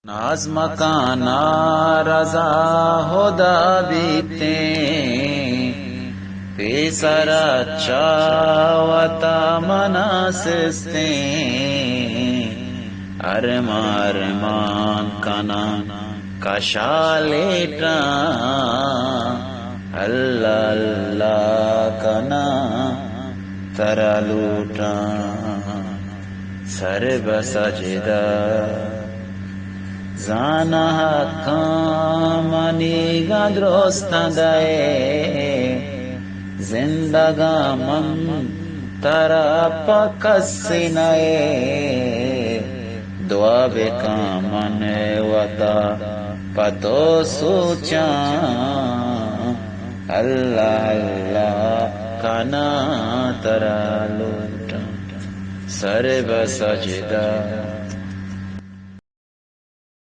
नाज़्म काना रज़ा होदा बीते पेसरा चावता मनासिस्ते अरमान काना कशालेटा अल्लाह अल्लाह काना तरलूटा सर्ब सजदा जाना कामनी गद्रोस्तदाए जिंदगा मन तरा पकसिनाए दुआ बेकामन वता पतो सोचा अल्लाह अल्लाह काना तरा लूटा सर्ब सजदा